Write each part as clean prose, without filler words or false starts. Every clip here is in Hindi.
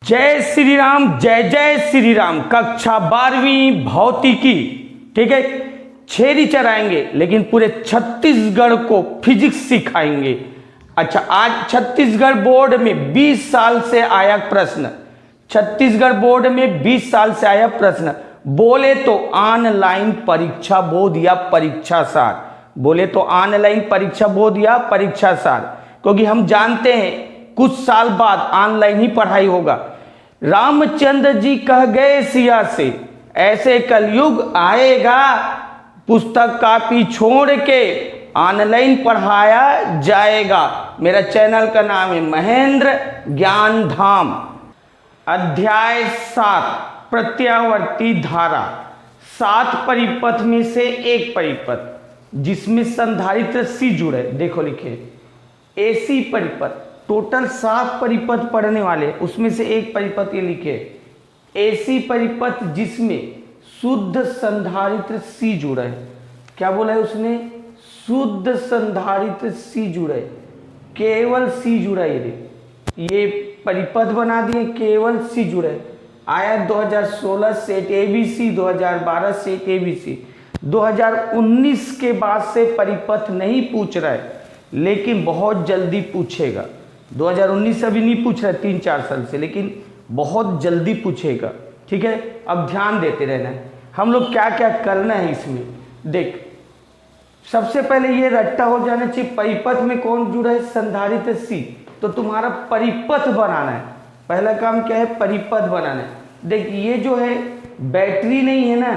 जय श्री राम, जय जय श्री राम। कक्षा 12वीं भौतिकी, ठीक है। 6 टीचर आएंगे लेकिन पूरे छत्तीसगढ़ को फिजिक्स सिखाएंगे। अच्छा, आज छत्तीसगढ़ बोर्ड में 20 साल से आया प्रश्न, छत्तीसगढ़ बोर्ड में 20 साल से आया प्रश्न, बोले तो ऑनलाइन परीक्षा बोध या परीक्षा सार, बोले तो ऑनलाइन परीक्षा बोध या परीक्षा सार, क्योंकि हम जानते हैं कुछ साल बाद ऑनलाइन ही पढ़ाई होगा। रामचंद्र जी कह गए सिया से, ऐसे कलयुग आएगा पुस्तक कॉपी छोड़ के ऑनलाइन पढ़ाया जाएगा। मेरा चैनल का नाम है महेंद्र ज्ञान धाम। अध्याय 7 प्रत्यावर्ती धारा। 7 परिपथ में से एक परिपथ जिसमें संधारित्र सी जुड़े, देखो लिखे एसी परिपथ। टोटल 7 परिपथ पढ़ने वाले, उसमें से एक परिपथ ये लिखे एसी परिपथ जिसमें शुद्ध संधारित्र सी जुड़ा है। क्या बोला है उसने? शुद्ध संधारित्र सी जुड़े, केवल सी जुड़ा। ये परिपथ बना दिए, केवल सी जुड़े। आया 2016 सेट एबीसी, 2012 सेट एबीसी, 2019 के बाद से परिपथ नहीं पूछ रहा है, लेकिन बहुत जल्दी पूछेगा। 2019 अभी नहीं पूछ रहा है, 3-4 साल से, लेकिन बहुत जल्दी पूछेगा। ठीक है, अब ध्यान देते रहना है। हम लोग क्या क्या करना है इसमें देख। सबसे पहले ये रट्टा हो जाना चाहिए, परिपथ में कौन जुड़ा है? संधारित्र सी। तो तुम्हारा परिपथ बनाना है। पहला काम क्या है? परिपथ बनाना है। देख, ये जो है बैटरी नहीं है ना,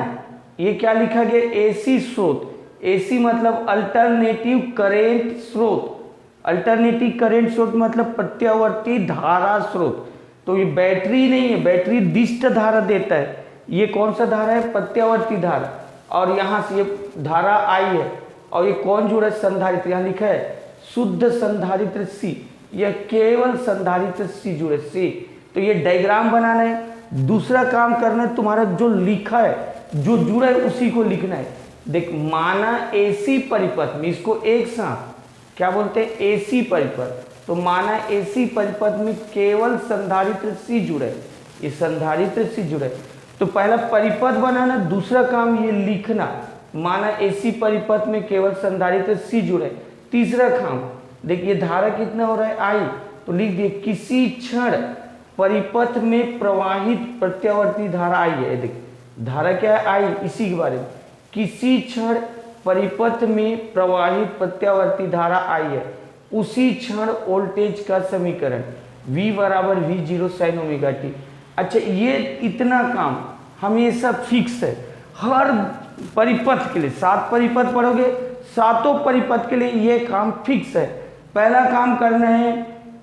ये क्या लिखा गया? एसी स्रोत। एसी मतलब अल्टरनेटिव करेंट स्रोत। अल्टरनेटिव करेंट स्रोत मतलब प्रत्यावर्ती धारा स्रोत। तो ये बैटरी नहीं है, बैटरी दिष्ट धारा देता है। ये कौन सा धारा है? प्रत्यावर्ती धारा। और यहाँ से ये धारा आई है, और ये कौन जुड़ा है? संधारित्र। यहाँ लिखा है शुद्ध संधारित्र सी, यह केवल संधारित्र सी जुड़े सी। तो ये डायग्राम बनाना है। दूसरा काम करना है, तुम्हारा जो लिखा है, जो जुड़ा है उसी को लिखना है। देख, माना एसी परिपथ में, इसको एक साथ क्या बोलते हैं? एसी परिपथ। तो माना एसी परिपथ में केवल संधारित्र सी जुड़े, ये संधारित्र सी जुड़े। तो पहला परिपथ बनाना, दूसरा काम ये लिखना, माना एसी परिपथ में केवल संधारित्र सी जुड़े। तीसरा काम, देखिए धारा कितना हो रहा है? आई। तो लिख दिए किसी क्षण परिपथ में प्रवाहित प्रत्यावर्ती धारा आई है। देख, धारा क्या है? आई। इसी के बारे में, किसी क्षण परिपथ में प्रवाहित प्रत्यावर्ती धारा आई है, उसी क्षण वोल्टेज का समीकरण V बराबर V0 sin ओमेगा टी। अच्छा, ये इतना काम हमेशा फिक्स है हर परिपथ के लिए। 7 परिपथ पढ़ोगे, 7 परिपथ के लिए ये काम फिक्स है। पहला काम करना है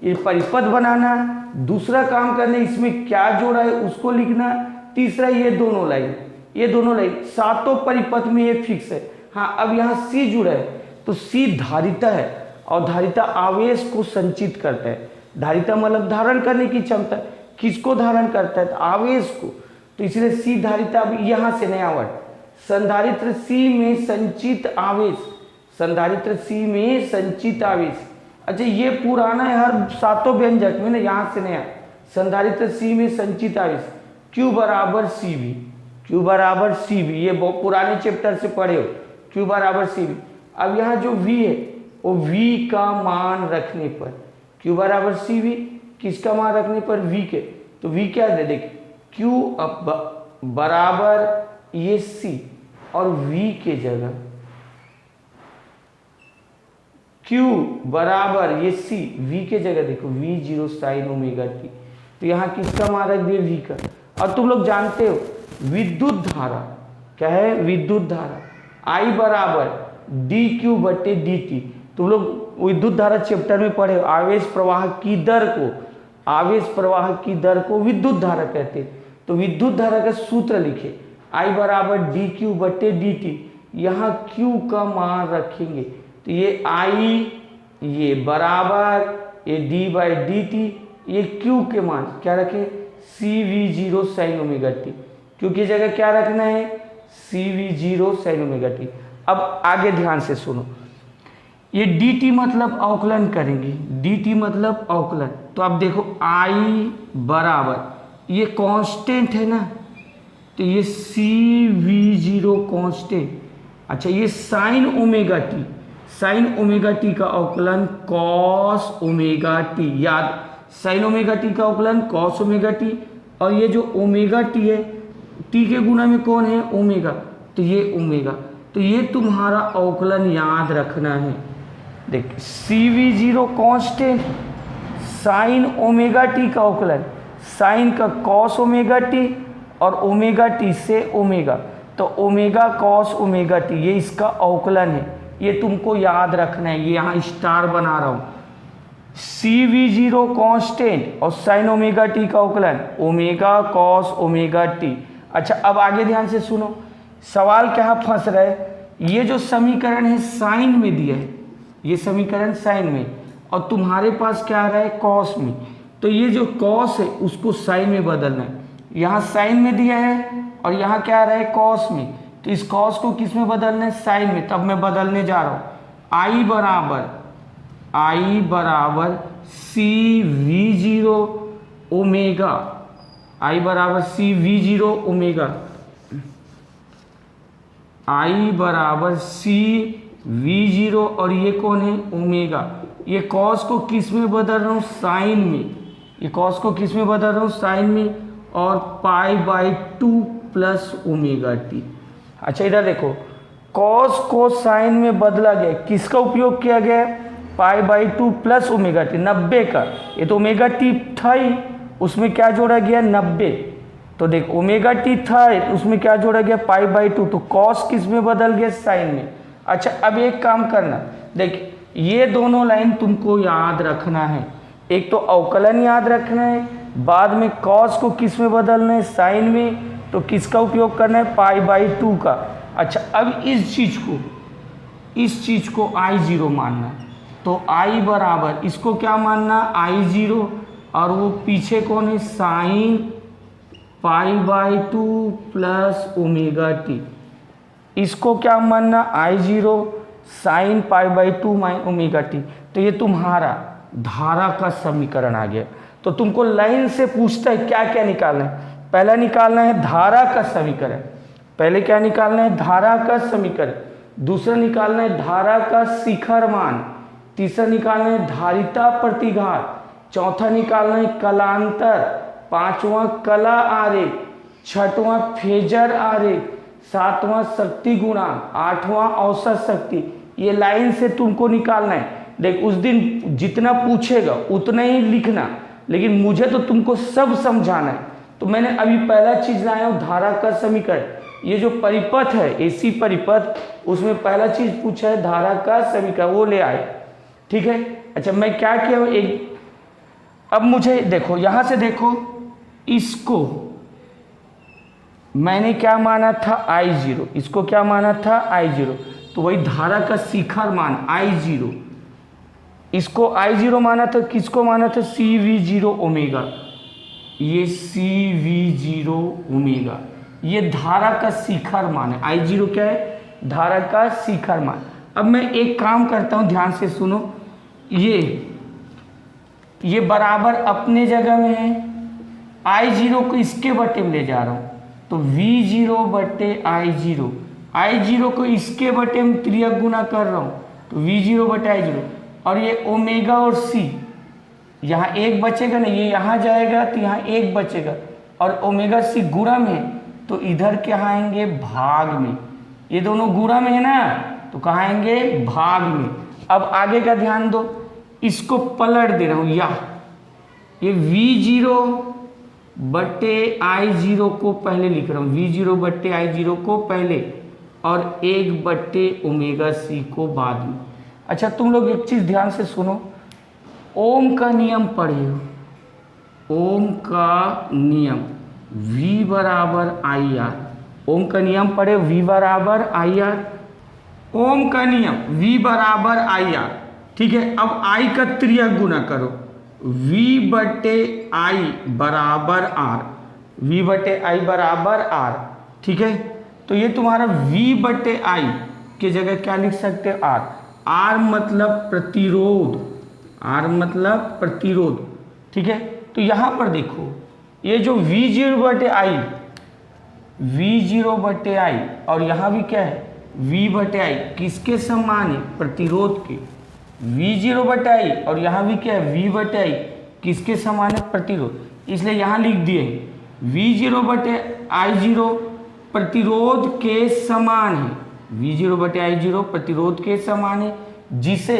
ये परिपथ बनाना, दूसरा काम करना है इसमें क्या जोड़ा है उसको लिखना, तीसरा ये दोनों लाइन, ये दोनों लाइन 7 परिपथ में ये फिक्स है। हाँ, अब यहाँ सी जुड़ा है, तो सी धारिता है, और धारिता आवेश को संचित करता है। धारिता मतलब धारण करने की क्षमता। किसको धारण करता है? आवेश को। तो इसलिए सी धारिता। अब यहाँ से नया वर्ड, संधारित्र सी में संचित आवेश, संधारित्र सी में संचित आवेश। अच्छा, ये पुराना है हर 7 व्यंजक में ना, यहाँ से नया संधारित्र सी में संचित आवेश Q बराबर CV, Q बराबर CV, ये बहुत पुराने चैप्टर से पढ़े हो, Q बराबर CV। अब यहाँ जो V है वो V का मान रखने पर, Q बराबर CV, किसका मान रखने पर? V के। तो V क्या है? देख, Q बराबर ये C, और V के जगह Q बराबर ये C, V के जगह देखो V0 sin ओमेगा टी। तो यहाँ किसका मान रख दिया? V का। और तुम लोग जानते हो विद्युत धारा क्या है? विद्युत धारा I बराबर dQ बटे dt। तुम लोग विद्युत धारा चैप्टर में पढ़े, आवेश प्रवाह की दर को, आवेश प्रवाह की दर को विद्युत धारा कहते हैं। तो विद्युत धारा का सूत्र लिखे, I बराबर dQ बटे dt। यहाँ Q का मान रखेंगे, तो ये I, ये बराबर ये d बाई dt, ये Q के मान क्या रखें? CV0 sin omega T. Q की जगह क्या रखना है? CV0 sin omega T. अब आगे ध्यान से सुनो, ये डी टी मतलब अवकलन करेंगे, डी टी मतलब अवकलन। तो अब देखो आई बराबर ये कांस्टेंट है ना, तो ये सी वी जीरो कांस्टेंट। अच्छा ये sign omega T, sign omega t का अवकलन कॉस ओमेगा टी, याद साइन ओमेगा टी का अवकलन कॉस ओमेगा टी, और ये जो ओमेगा टी है टी के गुणा में कौन है ओमेगा, तो ये ओमेगा। तो ये तुम्हारा अवकलन याद रखना है। देख C V zero constant, sine omega t का अवकलन, साइन का कॉस ओमेगा टी और ओमेगा टी से ओमेगा, तो ओमेगा कॉस ओमेगा टी ये इसका अवकलन है, ये तुमको याद रखना है। ये यहाँ स्टार बना रहा हूँ, सी वी जीरो कॉन्स्टेंट और साइन ओमेगा टी का अवकलन ओमेगा कॉस ओमेगा टी। अच्छा अब आगे ध्यान से सुनो, सवाल क्या फंस रहा है, ये जो समीकरण है साइन में दिया है, ये समीकरण साइन में, और तुम्हारे पास क्या आ रहा है कॉस में, तो ये जो कॉस है उसको साइन में बदलना है। यहाँ साइन में दिया है और यहाँ क्या आ रहा है कॉस में, तो इस कॉस को किस में बदलना है साइन में। तब मैं बदलने जा रहा हूँ, आई बराबर सी वी जीरो ओमेगा, आई बराबर सी वी जीरो ओमेगा, आई बराबर सी वी जीरो, और ये कौन है ओमेगा। ये कॉस को किस में बदल रहा हूँ साइन में, ये कॉस को किस में बदल रहा हूँ साइन में, और पाई बाई 2 प्लस ओमेगा टी। अच्छा इधर देखो, कॉस को साइन में बदला गया, किसका उपयोग किया गया है पाई बाई 2 प्लस ओमेगा टी, 90 का। ये तो ओमेगा टी था ही, उसमें क्या जोड़ा गया 90, तो देख ओमेगा टी था उसमें क्या जोड़ा गया पाई बाई 2, तो कॉस किस में बदल गया साइन में। अच्छा अब एक काम करना, देख ये दोनों लाइन तुमको याद रखना है, एक तो अवकलन याद रखना है, बाद में कॉस को किस में बदलना है साइन में, तो किसका उपयोग करना है पाई बाई 2 का। अच्छा अब इस चीज को आई जीरो मानना, तो आई बराबर इसको क्या मानना आई जीरो, और वो पीछे कौन है sine pi by 2 plus omega t, इसको क्या मानना I zero sine pi by 2 minus omega t. तो ये तुम्हारा धारा का समीकरण आ गया। तो तुमको लाइन से पूछता है क्या क्या निकालना है, पहला निकालना है धारा का समीकरण, पहले क्या निकालना है धारा का समीकरण, दूसरा निकालना है धारा का शिखर मान, तीसरा निकालना है धारिता प्रतिघात, चौथा निकालना है कलांतर, पांचवां कला आरेख, छठवां फेजर आरेख, सातवां शक्ति गुणांक, आठवां औसत शक्ति। ये लाइन से तुमको निकालना है। देख उस दिन जितना पूछेगा उतना ही लिखना, लेकिन मुझे तो तुमको सब समझाना है। तो मैंने अभी पहला चीज लाया हूँ धारा का समीकरण, ये जो परिपथ है एसी परिपथ, उसमें पहला चीज पूछा है धारा का समीकरण, वो ले आए। ठीक है। अच्छा मैं क्या किया हूँ एक, अब मुझे देखो यहां से देखो, इसको मैंने क्या माना था आई जीरो, इसको क्या माना था आई जीरो, तो वही धारा का शिखर मान आई जीरो, इसको आई जीरो माना था, किसको माना था सी वी जीरो ओमेगा, ये सी वी जीरो ओमेगा, ये धारा का शिखर मान है। आई जीरो क्या है धारा का शिखर मान। अब मैं एक काम करता हूं ध्यान से सुनो, ये बराबर अपने जगह में है, आई जीरो को इसके बटे में ले जा रहा हूं, तो वी जीरो बटे आई जीरो को इसके बटे में त्रियक गुना कर रहा हूं, तो वी जीरो बटे आई जीरो, और ये ओमेगा और सी यहाँ एक बचेगा ना, ये यहाँ जाएगा तो यहाँ एक बचेगा, और ओमेगा सी गुणा में, तो इधर क्या आएंगे भाग में, ये दोनों गुणा में है ना, तो कहाँ आएंगे भाग में। अब आगे का ध्यान दो, इसको पलट दे रहा हूं, ये वी जीरो बटे आई जीरो को पहले लिख रहा हूं, वी जीरो बटे आई जीरो को पहले, और एक बटे ओमेगा सी को बाद में। अच्छा तुम लोग एक चीज ध्यान से सुनो, ओम का नियम पढ़े हो, ओम का नियम V बराबर आई आर, ओम का नियम पढ़े V बराबर आई आर, ओम का नियम V बराबर आई आर। ठीक है। अब I का त्रियक गुना करो, V बटे आई बराबर आर, V बटे आई बराबर आर। ठीक है। तो ये तुम्हारा V बटे आई की जगह क्या लिख सकते हो आर। आर मतलब प्रतिरोध, आर मतलब प्रतिरोध, ठीक है। तो यहाँ पर देखो ये जो V0/I, V0/I और यहाँ भी क्या है V/I, किसके समान है, प्रतिरोध के। V0/I और यहाँ भी क्या है V/I, किसके समान है, प्रतिरोध। इसलिए यहाँ लिख दिए V0/I0 प्रतिरोध के समान है, V0/I0 प्रतिरोध के समान है, जिसे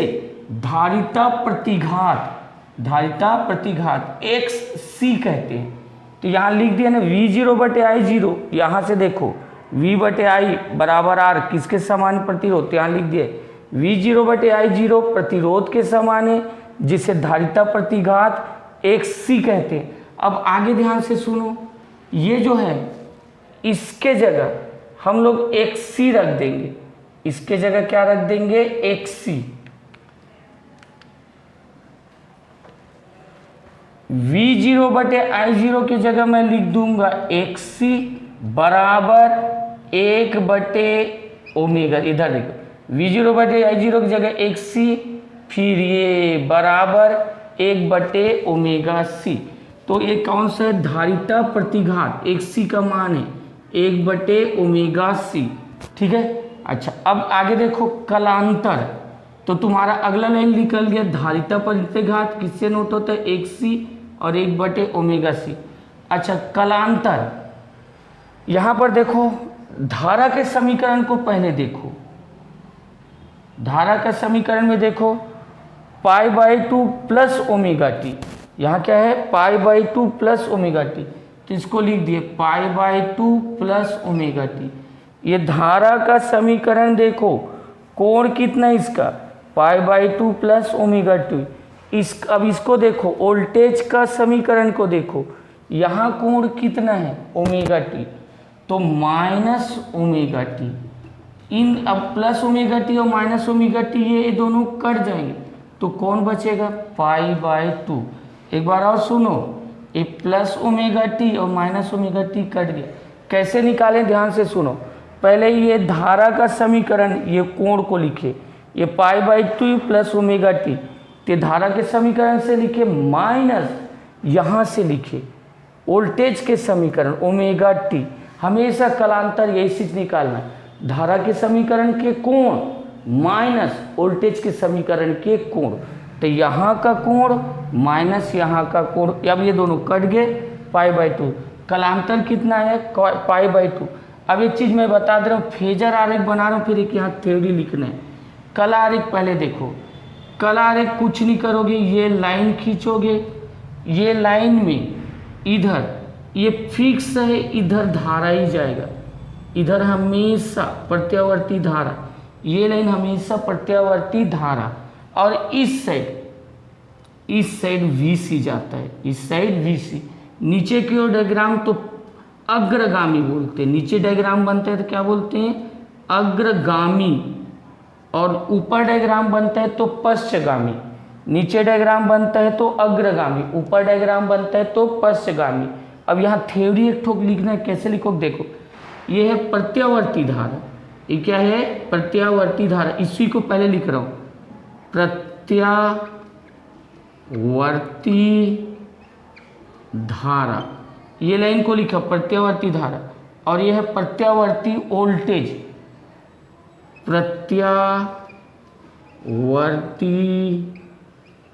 धारिता प्रतिघात, धारिता प्रतिघात XC कहते हैं। तो यहाँ लिख दिया ना V0/I0, यहाँ से देखो V/I बराबर R, किसके समान प्रतिरोध, तो यहाँ लिख दिए V0/I0 प्रतिरोध के समान है, जिसे धारिता प्रतिघात XC कहते हैं। अब आगे ध्यान से सुनो, ये जो है इसके जगह हम लोग XC रख देंगे, इसके जगह क्या रख देंगे, XC। V0/I0 की जगह मैं लिख दूंगा XC बराबर 1/ओमेगा, इधर देखो V0/I0 की जगह XC, फिर ये बराबर 1/ओमेगा C। तो ये कौन सा है, धारिता प्रतिघात, XC का मान है 1/ओमेगा C, ठीक है। अच्छा अब आगे देखो कलांतर, तो तुम्हारा अगला लाइन निकल गया, धारिता प्रतिघात किससे नोट होता है, XC और 1/ओमेगा C। अच्छा कलांतर, यहाँ पर देखो धारा के समीकरण को पहले देखो, धारा का समीकरण में देखो π/2 प्लस ओमेगा टी, यहाँ क्या है π/2 प्लस ओमेगा टी, तो इसको लिख दिए π/2 प्लस ओमेगा टी। ये धारा का समीकरण देखो, कोण कितना इसका π/2 प्लस ओमेगा टी। अब इसको देखो वोल्टेज का समीकरण को देखो, यहाँ कोण कितना है ओमेगा टी, तो माइनस ओमेगा टी। इन अब प्लस ओमेगा टी और माइनस ओमेगा टी ये दोनों कट जाएंगे, तो कौन बचेगा π/2। एक बार और सुनो, ये प्लस ओमेगा टी और माइनस ओमेगा टी कट गया, कैसे निकालें ध्यान से सुनो। पहले ये धारा का समीकरण, ये कोण को लिखे, ये π/2 प्लस ओमेगा टी, तो धारा के समीकरण से लिखे, माइनस यहाँ से लिखे वोल्टेज के समीकरण ओमेगा टी। हमेशा कलांतर यही चीज निकालना, धारा के समीकरण के कोण माइनस वोल्टेज के समीकरण के कोण, तो यहाँ का कोण माइनस यहाँ का कोण, अब ये दोनों कट गए, π/2। कलांतर कितना है π/2। अब एक चीज़ मैं बता दे रहा हूँ, फेजर आरेख बना रहा हूँ, फिर एक यहाँ थ्योरी लिखना है। कला आरेख पहले देखो, कला आरेख कुछ नहीं करोगे, ये लाइन खींचोगे, ये लाइन में इधर ये फिक्स है, इधर धारा ही जाएगा, इधर हमेशा प्रत्यावर्ती धारा, ये लाइन हमेशा प्रत्यावर्ती धारा, और इस साइड VC जाता है, इस साइड VC। नीचे की ओर डायग्राम तो अग्रगामी बोलते हैं, नीचे डायग्राम बनता है तो क्या बोलते हैं, अग्रगामी, और ऊपर डायग्राम बनता है तो पश्चगामी। नीचे डायग्राम बनता है तो अग्रगामी, ऊपर डायग्राम बनता है तो पश्चगामी। अब यहाँ थ्योरी एक ठोक लिखना है, कैसे लिखो देखो, ये है प्रत्यावर्ती धारा, ये क्या है प्रत्यावर्ती धारा, इसी को पहले लिख रहा हूँ, प्रत्यावर्ती धारा, ये लाइन को लिखा प्रत्यावर्ती धारा, और ये है प्रत्यावर्ती वोल्टेज, प्रत्यावर्ती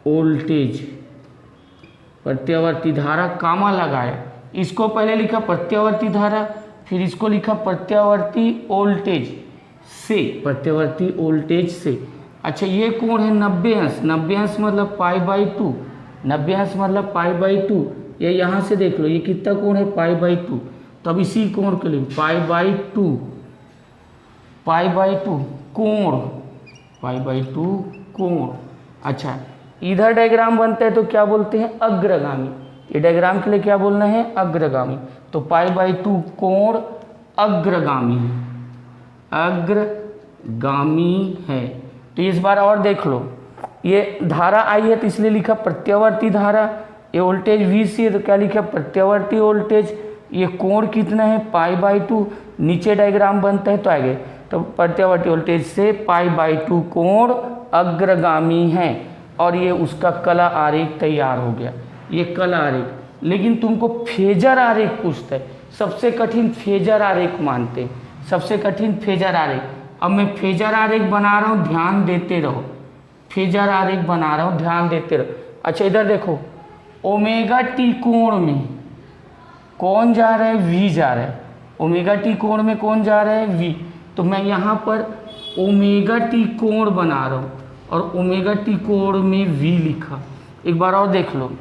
वोल्टेज, प्रत्यावर्ती धारा कामा लगाया, इसको पहले लिखा प्रत्यावर्ती धारा, फिर इसको लिखा प्रत्यावर्ती वोल्टेज से, प्रत्यावर्ती वोल्टेज से। अच्छा ये कोण है 90 अंश, 90 अंश मतलब π/2, 90 अंश मतलब π/2, ये यहाँ से देख लो ये कितना कोण है π/2, तब इसी कोण के लिए π/2 कोण, π/2 कोण। अच्छा इधर डायग्राम बनता है तो क्या बोलते हैं अग्रगामी, ये डायग्राम के लिए क्या बोलना है अग्रगामी, तो π/2 कोण अग्रगामी, अग्रगामी है। तो इस बार और देख लो, ये धारा आई है तो इसलिए लिखा प्रत्यावर्ती धारा, ये वोल्टेज VC है तो क्या लिखा प्रत्यावर्ती वोल्टेज, ये कोण कितना है π/2, नीचे डायग्राम बनता है तो आगे, तो प्रत्यावर्ती वोल्टेज से π/2 कोण अग्रगामी है और ये उसका कला आरेख तैयार हो गया, ये कला आरेख। लेकिन तुमको फेजर आरेख पूछता है, सबसे कठिन फेजर आरेख मानते हैं, सबसे कठिन फेजर आरेख। अब मैं फेजर आरेख बना रहा हूँ, ध्यान देते रहो, फेजर आरेख बना रहा हूँ, ध्यान देते रहो। अच्छा इधर देखो, ओमेगा टी कोण में कौन जा रहा है, वी जा रहा है। ओमेगा टी कोण में कौन जा रहा है, वी। तो मैं यहाँ पर ओमेगा टी कोण बना रहा हूँ और ओमेगा टी कोण में वी लिखा। एक बार और देख लो,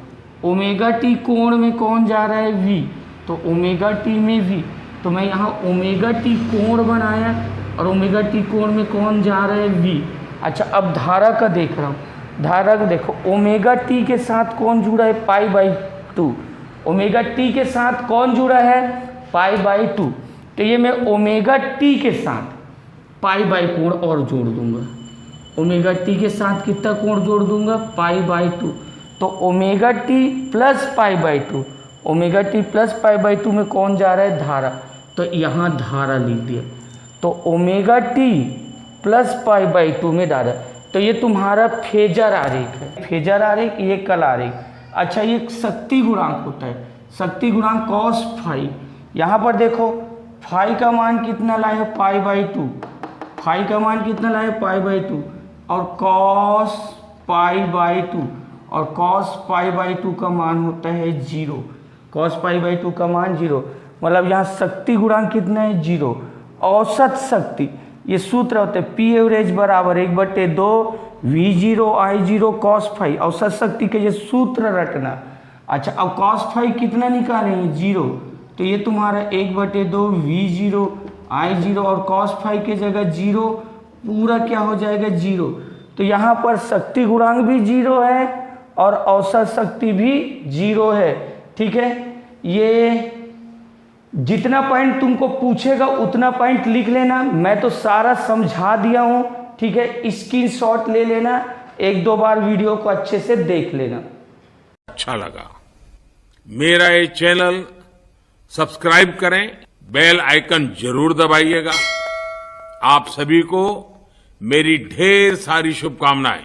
ओमेगा टी कोण में कौन जा रहा है, वी, तो ओमेगा टी में वी। तो मैं यहाँ ओमेगा टी कोण बनाया और ओमेगा टी कोण में कौन जा रहा है, वी। अच्छा अब धारा का देख रहा हूँ, धारा का देखो, ओमेगा टी के साथ कौन जुड़ा है, पाई बाई 2। ओमेगा टी के साथ कौन जुड़ा है, पाई बाई 2। तो ये मैं ओमेगा टी के साथ पाई बाई कोण और जोड़ दूंगा, ओमेगा टी के साथ कितना कोण जोड़ दूंगा, पाई बाई 2। तो omega T plus pi by 2, omega T plus pi by 2 में कौन जा रहा है, धारा। तो यहाँ धारा लिख दिया। तो omega T plus pi by 2 में धारा। तो ये तुम्हारा फेजर आरेख है, फेजर आरेख, ये कला आरेख। अच्छा ये शक्ति गुणांक होता है, शक्ति गुणांक कॉस फाई। यहाँ पर देखो फाई का मान कितना लाए, पाई बाई 2, फाई का मान कितना लाए, पाई बाई 2, और कॉस पाई बाई 2, और कॉस पाई बाई 2 का मान होता है 0, कॉस पाई बाई 2 का मान 0। मतलब यहाँ शक्ति गुणांक कितना है, 0। औसत शक्ति, ये सूत्र होते हैं पी एवरेज बराबर 1/2 V0 I0 cos फाई, औसत शक्ति के ये सूत्र रटना। अच्छा अब cos फाई कितना निकालेंगे, 0। तो ये तुम्हारा 1/2 V0 I0 और cos फाई के जगह 0 पूरा क्या हो जाएगा, 0। तो यहाँ पर शक्ति गुणांक भी 0 है और औसत शक्ति भी 0 है। ठीक है, ये जितना पॉइंट तुमको पूछेगा उतना पॉइंट लिख लेना, मैं तो सारा समझा दिया हूँ। ठीक है, स्क्रीनशॉट ले लेना, 1-2 बार वीडियो को अच्छे से देख लेना। अच्छा लगा मेरा ये चैनल सब्सक्राइब करें, बेल आइकन जरूर दबाइएगा। आप सभी को मेरी ढेर सारी शुभकामनाएं।